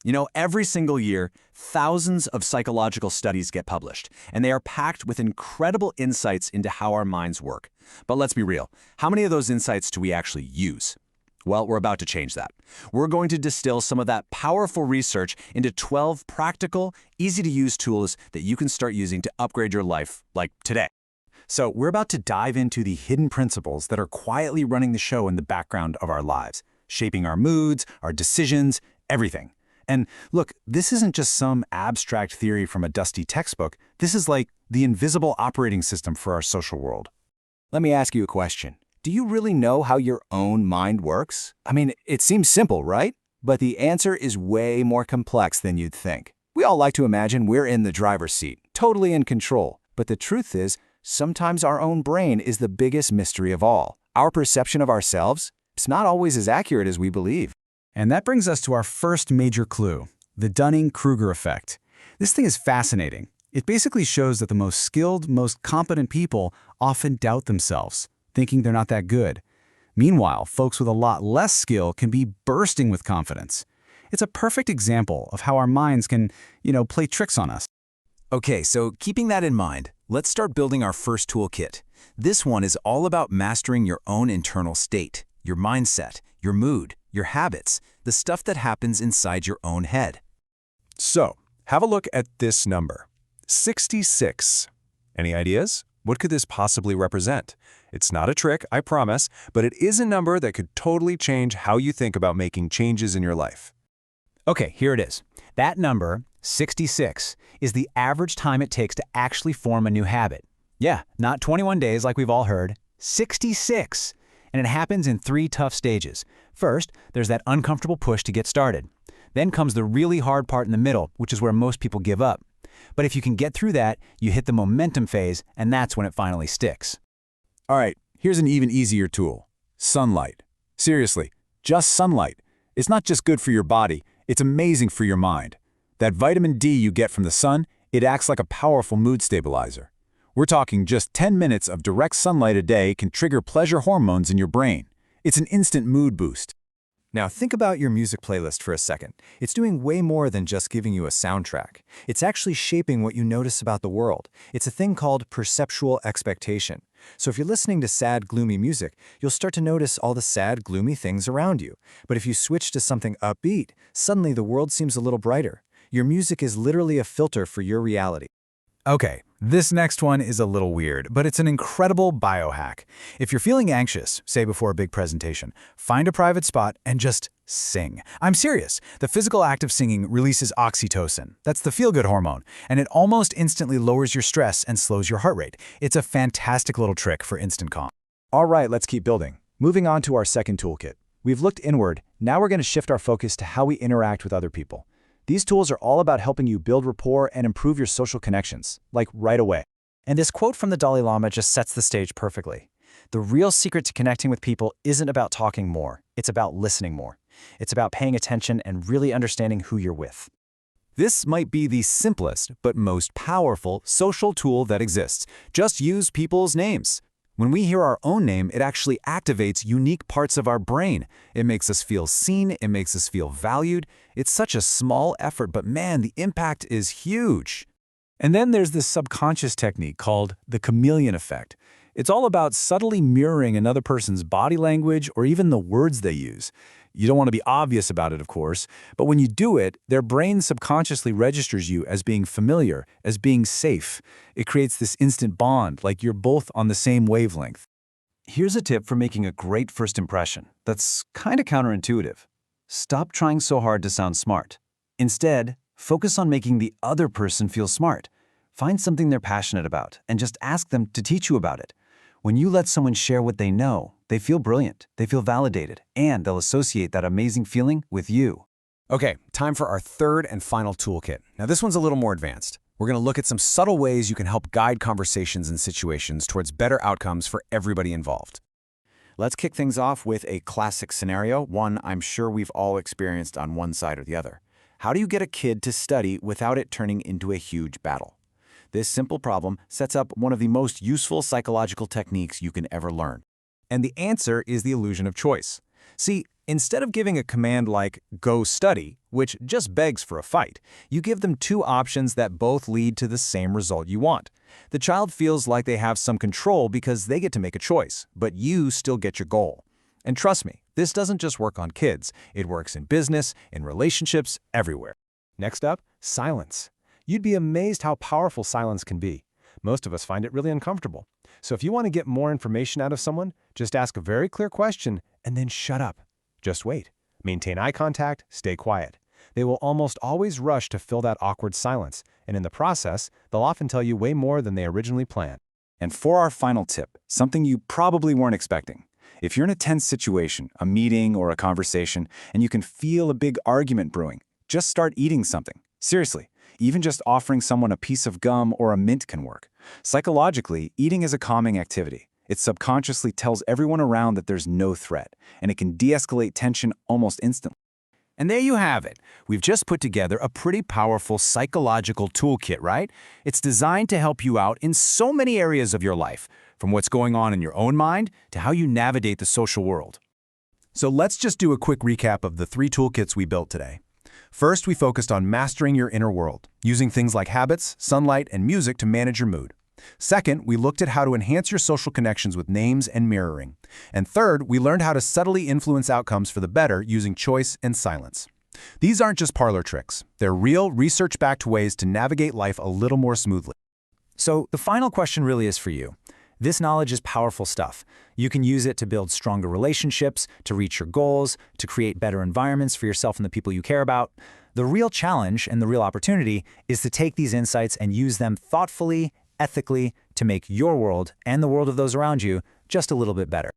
You know, every single year, thousands of psychological studies get published, and they are packed with incredible insights into how our minds work. But let's be real, how many of those insights do we actually use? Well, we're about to change that. We're going to distill some of that powerful research into 12 practical, easy-to-use tools that you can start using to upgrade your life, like today. So we're about to dive into the hidden principles that are quietly running the show in the background of our lives, shaping our moods, our decisions, everything. And look, this isn't just some abstract theory from a dusty textbook. This is like the invisible operating system for our social world. Let me ask you a question. Do you really know how your own mind works? I mean, it seems simple, right? But the answer is way more complex than you'd think. We all like to imagine we're in the driver's seat, totally in control. But the truth is, sometimes our own brain is the biggest mystery of all. Our perception of ourselves, it's not always as accurate as we believe. And that brings us to our first major clue, the Dunning-Kruger effect. This thing is fascinating. It basically shows that the most skilled, most competent people often doubt themselves, thinking they're not that good. Meanwhile, folks with a lot less skill can be bursting with confidence. It's a perfect example of how our minds can, play tricks on us. Okay, so keeping that in mind, let's start building our first toolkit. This one is all about mastering your own internal state, your mindset, your mood, your habits, the stuff that happens inside your own head. So, have a look at this number, 66. Any ideas? What could this possibly represent? It's not a trick, I promise, but it is a number that could totally change how you think about making changes in your life. Okay, here it is. That number, 66, is the average time it takes to actually form a new habit. Yeah, not 21 days like we've all heard, 66. And it happens in 3 tough stages. First, there's that uncomfortable push to get started. Then comes the really hard part in the middle, which is where most people give up. But if you can get through that, you hit the momentum phase, and that's when it finally sticks. All right, here's an even easier tool. Sunlight. Seriously, just sunlight. It's not just good for your body, it's amazing for your mind. That vitamin D you get from the sun, it acts like a powerful mood stabilizer. We're talking just 10 minutes of direct sunlight a day can trigger pleasure hormones in your brain. It's an instant mood boost. Now think about your music playlist for a second. It's doing way more than just giving you a soundtrack. It's actually shaping what you notice about the world. It's a thing called perceptual expectation. So if you're listening to sad, gloomy music, you'll start to notice all the sad, gloomy things around you. But if you switch to something upbeat, suddenly the world seems a little brighter. Your music is literally a filter for your reality. Okay, this next one is a little weird, but it's an incredible biohack. If you're feeling anxious, say before a big presentation, find a private spot and just sing. I'm serious. The physical act of singing releases oxytocin. That's the feel-good hormone, and it almost instantly lowers your stress and slows your heart rate. It's a fantastic little trick for instant calm. All right, let's keep building. Moving on to our second toolkit. We've looked inward, now we're going to shift our focus to how we interact with other people. These tools are all about helping you build rapport and improve your social connections, like right away. And this quote from the Dalai Lama just sets the stage perfectly. The real secret to connecting with people isn't about talking more, it's about listening more. It's about paying attention and really understanding who you're with. This might be the simplest but most powerful social tool that exists. Just use people's names. When we hear our own name, it actually activates unique parts of our brain. It makes us feel seen, it makes us feel valued. It's such a small effort, but man, the impact is huge. And then there's this subconscious technique called the chameleon effect. It's all about subtly mirroring another person's body language or even the words they use. You don't want to be obvious about it, of course, but when you do it, their brain subconsciously registers you as being familiar, as being safe. It creates this instant bond, like you're both on the same wavelength. Here's a tip for making a great first impression that's kind of counterintuitive. Stop trying so hard to sound smart. Instead, focus on making the other person feel smart. Find something they're passionate about and just ask them to teach you about it. When you let someone share what they know, they feel brilliant, they feel validated, and they'll associate that amazing feeling with you. Okay, time for our third and final toolkit. Now this one's a little more advanced. We're going to look at some subtle ways you can help guide conversations and situations towards better outcomes for everybody involved. Let's kick things off with a classic scenario, one I'm sure we've all experienced on one side or the other. How do you get a kid to study without it turning into a huge battle? This simple problem sets up one of the most useful psychological techniques you can ever learn. And the answer is the illusion of choice. See, Instead of giving a command like, go study, which just begs for a fight, you give them two options that both lead to the same result you want. The child feels like they have some control because they get to make a choice, but you still get your goal. And trust me, this doesn't just work on kids. It works in business, in relationships, everywhere. Next up, silence. You'd be amazed how powerful silence can be. Most of us find it really uncomfortable. So if you want to get more information out of someone, just ask a very clear question and then shut up. Just wait. Maintain eye contact, stay quiet. They will almost always rush to fill that awkward silence, and in the process, they'll often tell you way more than they originally planned. And for our final tip, something you probably weren't expecting. If you're in a tense situation, a meeting or a conversation, and you can feel a big argument brewing, just start eating something. Seriously, even just offering someone a piece of gum or a mint can work. Psychologically, eating is a calming activity. It subconsciously tells everyone around that there's no threat, and it can de-escalate tension almost instantly. And there you have it. We've just put together a pretty powerful psychological toolkit, right? It's designed to help you out in so many areas of your life, from what's going on in your own mind to how you navigate the social world. So let's just do a quick recap of the 3 toolkits we built today. First, we focused on mastering your inner world, using things like habits, sunlight, and music to manage your mood. Second, we looked at how to enhance your social connections with names and mirroring. And third, we learned how to subtly influence outcomes for the better using choice and silence. These aren't just parlor tricks. They're real, research-backed ways to navigate life a little more smoothly. So the final question really is for you. This knowledge is powerful stuff. You can use it to build stronger relationships, to reach your goals, to create better environments for yourself and the people you care about. The real challenge and the real opportunity is to take these insights and use them thoughtfully, ethically, to make your world and the world of those around you just a little bit better.